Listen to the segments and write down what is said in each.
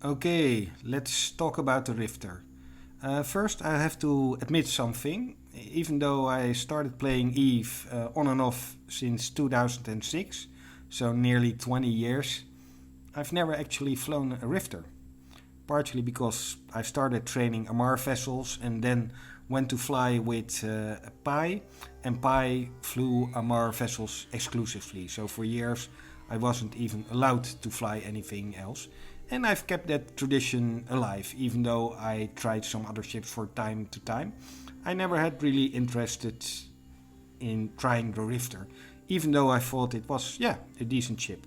Okay, let's talk about the Rifter. First, I have to admit something. Even though I started playing Eve on and off since 2006, so nearly 20 years, I've never actually flown a Rifter. Partially because I started training Amar vessels and then went to fly with Pi, and Pi flew Amar vessels exclusively. So for years I wasn't even allowed to fly anything else. And I've kept that tradition alive, even though I tried some other ships for time to time. I never had really interested in trying the Rifter, even though I thought it was, yeah, a decent ship.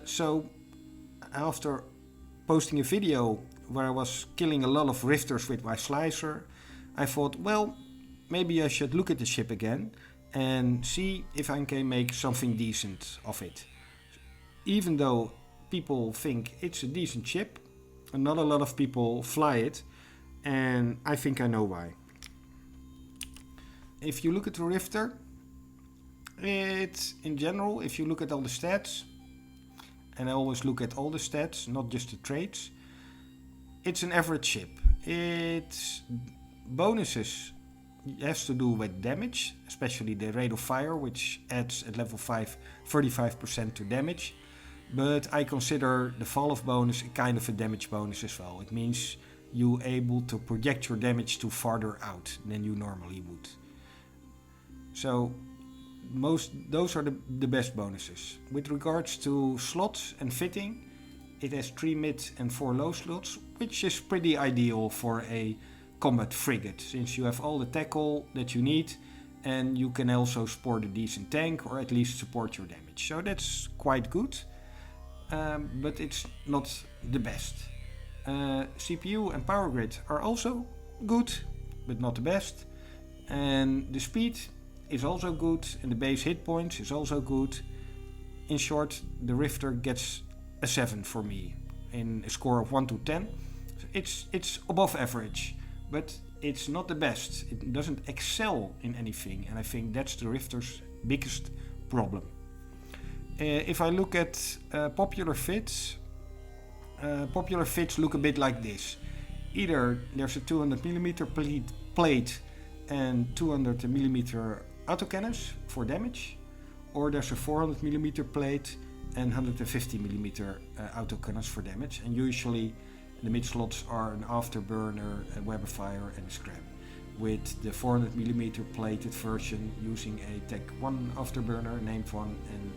So after posting a video where I was killing a lot of rifters with my slicer, I thought, well, maybe I should look at the ship again and see if I can make something decent of it. Even though people think it's a decent ship, and not a lot of people fly it, and I think I know why. If you look at the Rifter, it's in general, if you look at all the stats, and I always look at all the stats, not just the traits, it's an average ship. Its bonuses has to do with damage, especially the rate of fire, which adds at level 5 35% to damage. But I consider the fall of bonus a kind of a damage bonus as well. It means you're able to project your damage to farther out than you normally would. So those are the best bonuses. With regards to slots and fitting, it has 3 mid and 4 low slots, which is pretty ideal for a combat frigate, since you have all the tackle that you need and you can also support a decent tank or at least support your damage. So that's quite good, but it's not the best. CPU and power grid are also good, but not the best. And the speed is also good, and the base hit points is also good. In short, the Rifter gets a 7 for me in a score of 1 to 10. It's above average, but it's not the best. It doesn't excel in anything, and I think that's the Rifter's biggest problem. If I look at popular fits look a bit like this. Either there's a 200mm plate and 200mm autocannons for damage, or there's a 400mm plate and 150mm autocannons for damage, and usually the mid slots are an afterburner, a weapon and a scrap, with the 400mm plated version using a Tech 1 afterburner, named one, and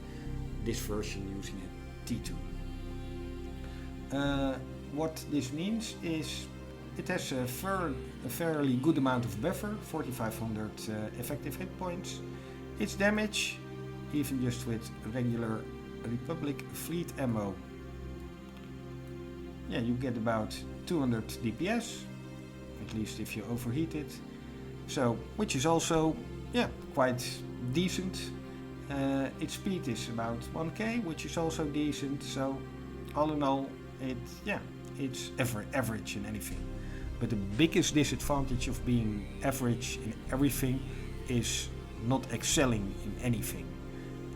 this version using a T2. What this means is it has a fairly good amount of buffer, 4500 effective hit points. Its damage, even just with regular Republic fleet ammo, yeah, you get about 200 DPS, at least if you overheat it. So, which is also, yeah, quite decent. Its speed is about 1k, which is also decent. So, all in all, it's average in anything. But the biggest disadvantage of being average in everything is not excelling in anything.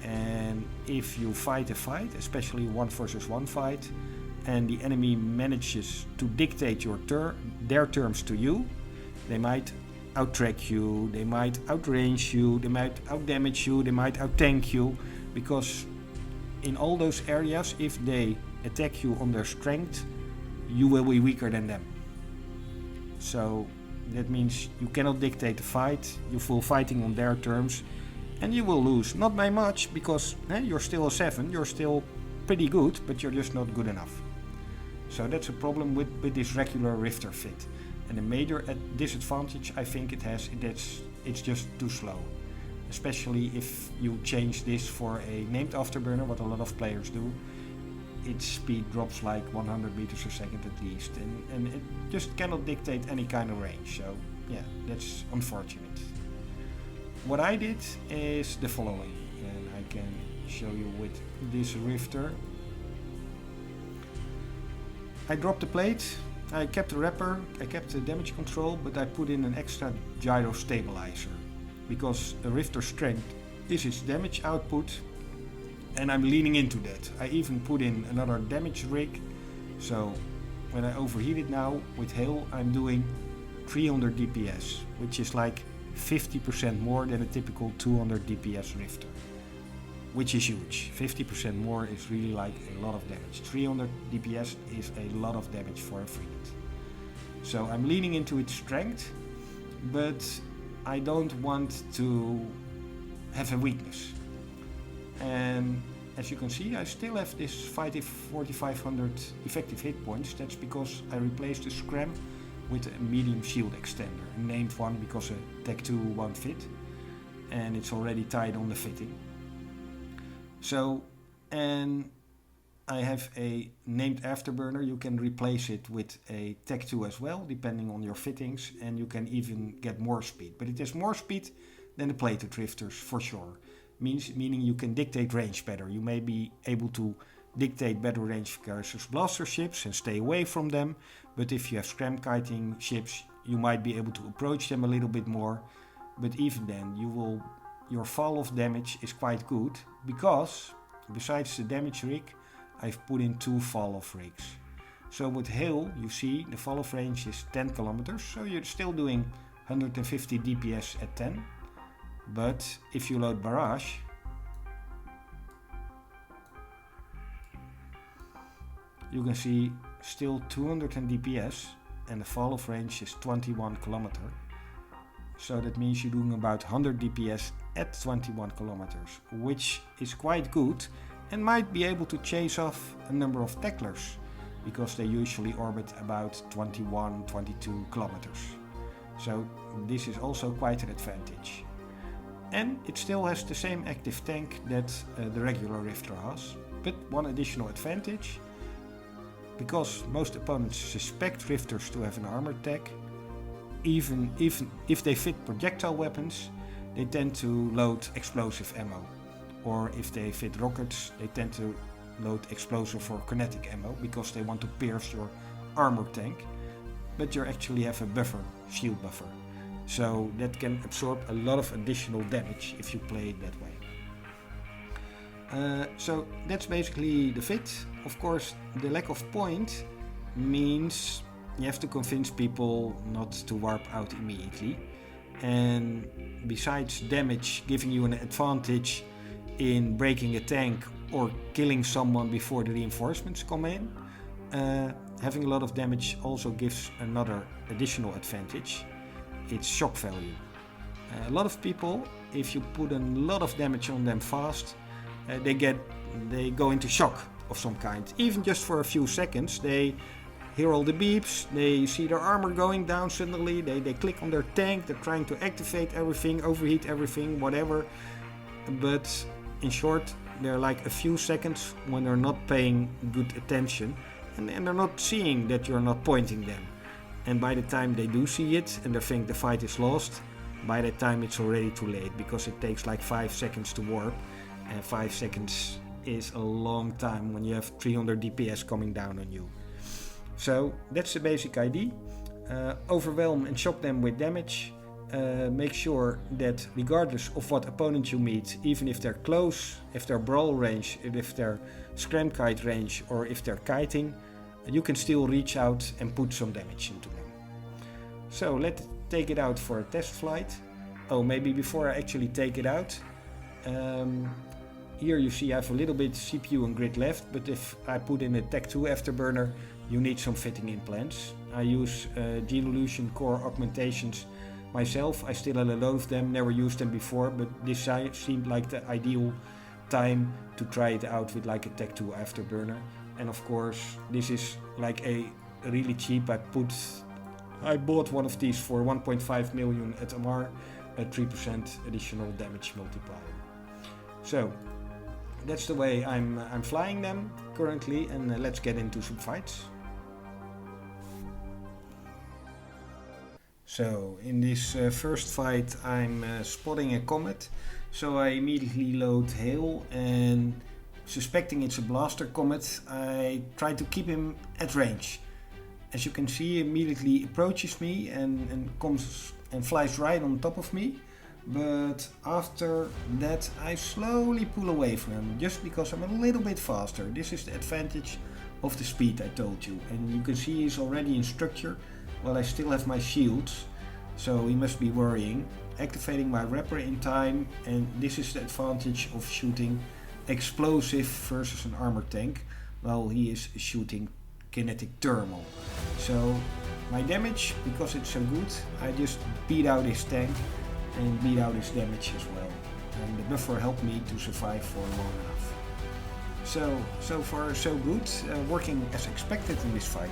And if you fight a fight, especially 1 versus 1 fight, and the enemy manages to dictate their terms to you, they might outtrack you, they might outrange you, they might outdamage you, they might outtank you, because in all those areas, if they attack you on their strength, you will be weaker than them. So that means you cannot dictate the fight, you're full fighting on their terms, and you will lose. Not by much, because you're still a 7, you're still pretty good, but you're just not good enough. So that's a problem with this regular Rifter fit. And the major disadvantage I think it has, it's just too slow. Especially if you change this for a named afterburner, what a lot of players do. Its speed drops like 100 meters a second at least, and it just cannot dictate any kind of range. So yeah, that's unfortunate. What I did is the following, and I can show you with this Rifter. I dropped the plate, I kept the wrapper, I kept the damage control, but I put in an extra gyro stabilizer, because a Rifter strength is its damage output, and I'm leaning into that. I even put in another damage rig So when I overheat it now with hail, I'm doing 300 DPS, which is like 50% more than a typical 200 DPS rifter, which is huge. 50% more is really like a lot of damage. 300 DPS is a lot of damage for a frigate. So I'm leaning into its strength, but I don't want to have a weakness. And as you can see, I still have this 4500 effective hit points. That's because I replaced the scram with a medium shield extender. I named one because a Tech 2 won't fit, and it's already tied on the fitting. So, and I have a named afterburner. You can replace it with a Tech 2 as well, depending on your fittings, and you can even get more speed. But it has more speed than the plated drifters for sure. Meaning you can dictate range better. You may be able to dictate better range versus blaster ships and stay away from them. But if you have scram kiting ships, you might be able to approach them a little bit more. But even then, your fall of damage is quite good, because besides the damage rig, I've put in 2 fall off rigs. So with hail, you see the fall off range is 10 kilometers, so you're still doing 150 DPS at 10. But if you load barrage, you can see still 200 DPS, and the fall off range is 21 kilometer. So that means you're doing about 100 DPS at 21 kilometers, which is quite good and might be able to chase off a number of tacklers, because they usually orbit about 21, 22 kilometers. So this is also quite an advantage. And it still has the same active tank that the regular Rifter has, but one additional advantage: because most opponents suspect Rifters to have an armored tech, even if they fit projectile weapons, they tend to load explosive ammo. Or if they fit rockets, they tend to load explosive or kinetic ammo, because they want to pierce your armor tank, but you actually have a buffer, shield buffer. So that can absorb a lot of additional damage if you play it that way. So that's basically the fit. Of course, the lack of point means you have to convince people not to warp out immediately. And besides damage giving you an advantage in breaking a tank or killing someone before the reinforcements come in, having a lot of damage also gives another additional advantage. It's shock value. A lot of people, if you put a lot of damage on them fast, they go into shock of some kind. Even just for a few seconds, they hear all the beeps, they see their armor going down suddenly, they click on their tank, they're trying to activate everything, overheat everything, whatever. But in short, they're like a few seconds when they're not paying good attention, and they're not seeing that you're not pointing them. And by the time they do see it and they think the fight is lost, by that time it's already too late, because it takes like 5 seconds to warp, and 5 seconds is a long time when you have 300 DPS coming down on you. So that's the basic idea. Overwhelm and shock them with damage. Make sure that regardless of what opponent you meet, even if they're close, if they're brawl range, if they're scram kite range, or if they're kiting, you can still reach out and put some damage into them. So let's take it out for a test flight. Oh, maybe before I actually take it out, here you see I have a little bit CPU and grid left, but if I put in a Tech 2 afterburner, you need some fitting implants. I use Geolution core augmentations myself. I still have a lot of them, never used them before, but this seemed like the ideal time to try it out with like a Tech 2 afterburner. And of course, this is like a really cheap. I bought one of these for 1.5 million at MR, a 3% additional damage multiplier. So that's the way I'm flying them currently, and let's get into some fights. So in this first fight I'm spotting a comet, so I immediately load hail, and suspecting it's a blaster comet, I try to keep him at range. As you can see, he immediately approaches me and comes and flies right on top of me. But after that I slowly pull away from him, just because I'm a little bit faster. This is the advantage of the speed I told you. And you can see he's already in structure while I still have my shields, so he must be worrying. Activating my wrapper in time, and this is the advantage of shooting explosive versus an armor tank while he is shooting kinetic thermal. So my damage, because it's so good, I just beat out his tank and beat out his damage as well. And the buffer helped me to survive for long enough. So far so good, working as expected in this fight.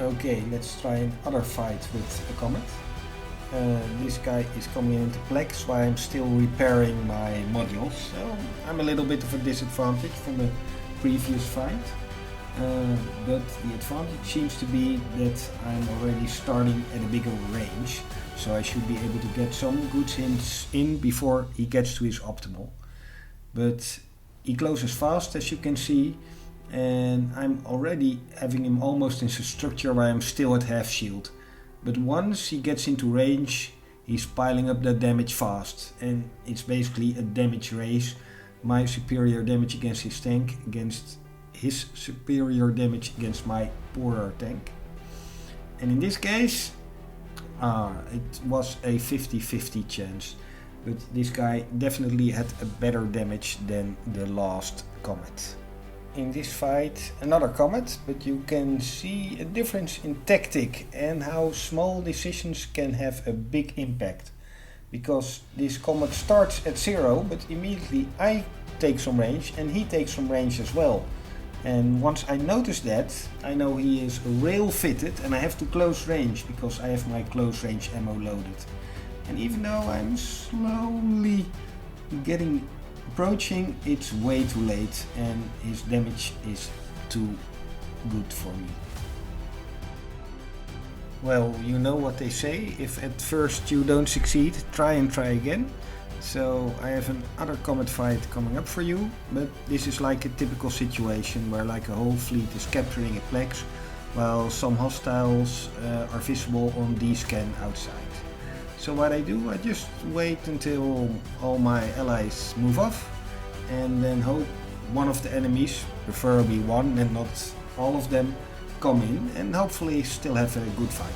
Okay, let's try another fight with a comet. This guy is coming into plex while I'm still repairing my modules, so I'm a little bit of a disadvantage from the previous fight. But the advantage seems to be that I'm already starting at a bigger range, so I should be able to get some good hints in before he gets to his optimal. But he closes fast, as you can see, and I'm already having him almost in structure while I'm still at half shield. But once he gets into range, he's piling up that damage fast, and it's basically a damage race. My superior damage against his tank against his superior damage against my poorer tank. And in this case, it was a 50-50 chance, but this guy definitely had a better damage than the last comet. In this fight, another comet, but you can see a difference in tactic and how small decisions can have a big impact. Because this comet starts at 0, but immediately I take some range and he takes some range as well. And once I notice that, I know he is rail fitted and I have to close range because I have my close range ammo loaded. And even though I'm slowly approaching, it's way too late and his damage is too good for me. Well, you know what they say, if at first you don't succeed, try and try again. So I have another comet fight coming up for you, but this is like a typical situation where like a whole fleet is capturing a plex while some hostiles are visible on D-scan outside. So what I do, I just wait until all my allies move off and then hope one of the enemies, preferably one and not all of them, come in and hopefully still have a good fight.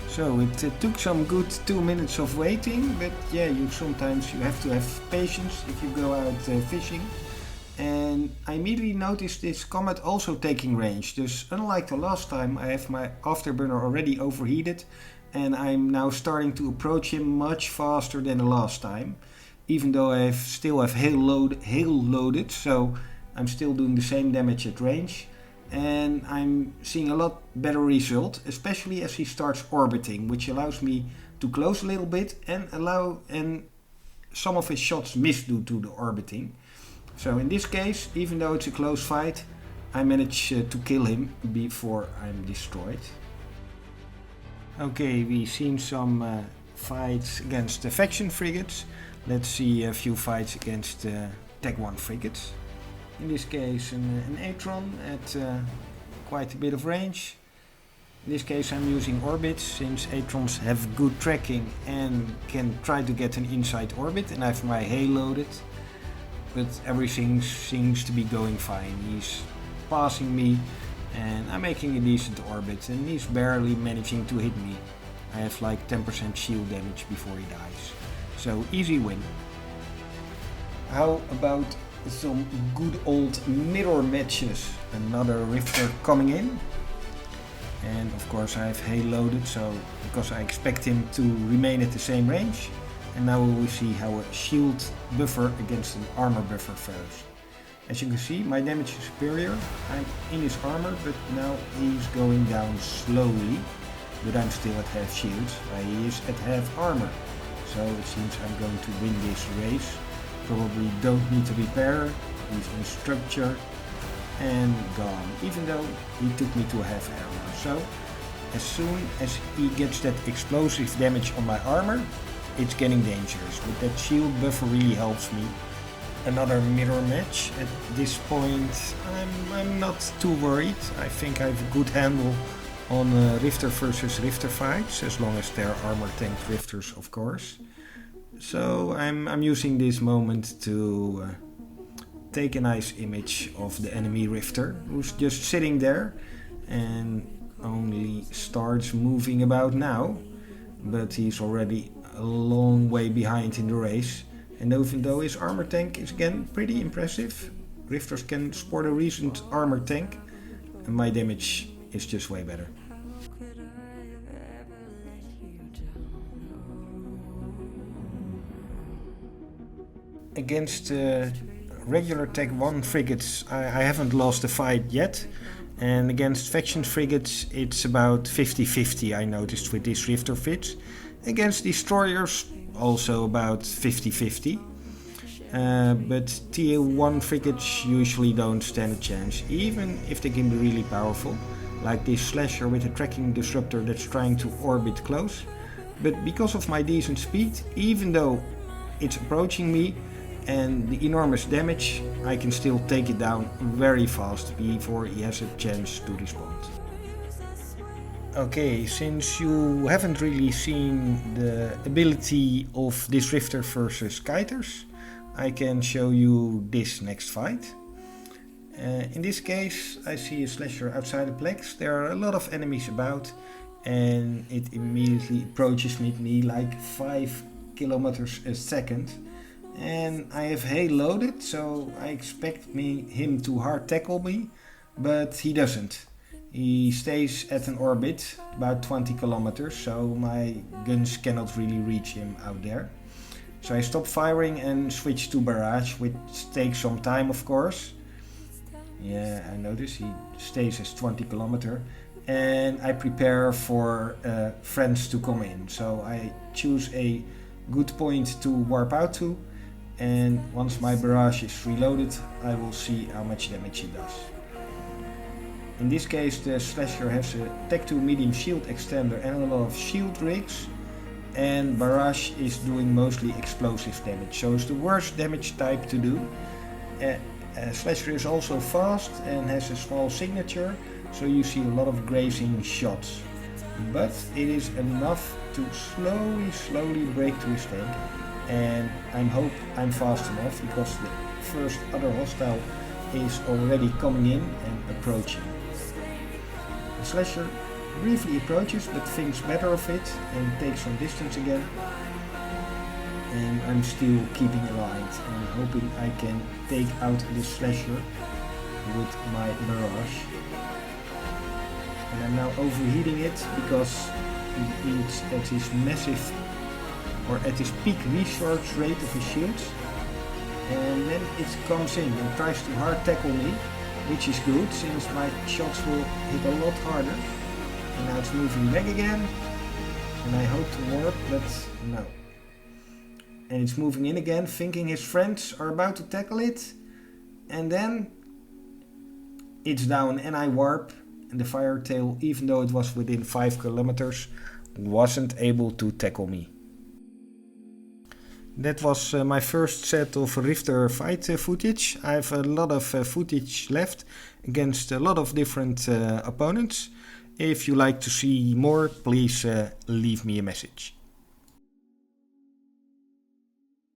So it took some good 2 minutes of waiting, but yeah, sometimes you have to have patience if you go out fishing. And I immediately noticed this comet also taking range. Dus unlike the last time, I have my afterburner already overheated and I'm now starting to approach him much faster than the last time. Even though I still have hail loaded, so I'm still doing the same damage at range. And I'm seeing a lot better result, especially as he starts orbiting, which allows me to close a little bit and some of his shots miss due to the orbiting. So in this case, even though it's a close fight, I managed to kill him before I'm destroyed. Okay, we've seen some fights against the faction frigates. Let's see a few fights against Tech 1 frigates. In this case an Atron at quite a bit of range. In this case I'm using orbits since Atrons have good tracking and can try to get an inside orbit, and I have my hail loaded. But everything seems to be going fine. He's passing me and I'm making a decent orbit and he's barely managing to hit me. I have like 10% shield damage before he dies. So easy win. How about some good old mirror matches? Another Rifter coming in. And of course I have hail loaded, so because I expect him to remain at the same range. And now we will see how a shield buffer against an armor buffer fares. As you can see, my damage is superior. I'm in his armor, but now he's going down slowly. But I'm still at half shields, while he is at half armor. So it seems I'm going to win this race. Probably don't need to repair. He's in structure and gone. Even though he took me to half armor. So as soon as he gets that explosive damage on my armor, it's getting dangerous, but that shield buffer really helps me. Another mirror match. At this point I'm not too worried. I think I have a good handle on Rifter versus Rifter fights, as long as they're armor tank Rifters, of course. So I'm using this moment to take a nice image of the enemy Rifter, who's just sitting there and only starts moving about now, but he's already a long way behind in the race. And even though his armor tank is again pretty impressive, Rifters can sport a recent armor tank, and my damage is just way better. Against regular Tech 1 frigates I haven't lost a fight yet, and against faction frigates it's about 50-50 I noticed with these Rifter fits. Against destroyers also about 50-50. But tier 1 frigates usually don't stand a chance, even if they can be really powerful, like this slasher with a tracking disruptor that's trying to orbit close. But because of my decent speed, even though it's approaching me and the enormous damage, I can still take it down very fast before he has a chance to respond. Okay, since you haven't really seen the ability of this Rifter versus Kiters, I can show you this next fight. In this case I see a slasher outside the plex. There are a lot of enemies about and it immediately approaches me like 5 kilometers a second. And I have hay loaded, so I expect him to hard tackle me, but he doesn't. He stays at an orbit about 20 kilometers, so my guns cannot really reach him out there. So I stop firing and switch to barrage, which takes some time of course. Yeah, I notice he stays at 20 kilometers. And I prepare for friends to come in. So I choose a good point to warp out to. And once my barrage is reloaded, I will see how much damage it does. In this case the slasher has a Tech 2 medium shield extender and a lot of shield rigs, and barrage is doing mostly explosive damage, so it's the worst damage type to do. Slasher is also fast and has a small signature, so you see a lot of grazing shots. But it is enough to slowly break to his tank. And I hope I'm fast enough, because the first other hostile is already coming in and approaching. The slasher briefly approaches but thinks better of it and takes some distance again. And I'm still keeping aligned and hoping I can take out the slasher with my barrage. And I'm now overheating it because it's at his massive, or at his peak recharge rate of his shields, and then it comes in and tries to hard tackle me, which is good since my shots will hit a lot harder. And now it's moving back again, and I hope to warp, but no. And it's moving in again, thinking his friends are about to tackle it, and then it's down and I warp, and the fire tail, even though it was within 5 kilometers, wasn't able to tackle me. That was my first set of Rifter fight footage. I have a lot of footage left against a lot of different opponents. If you like to see more, please leave me a message.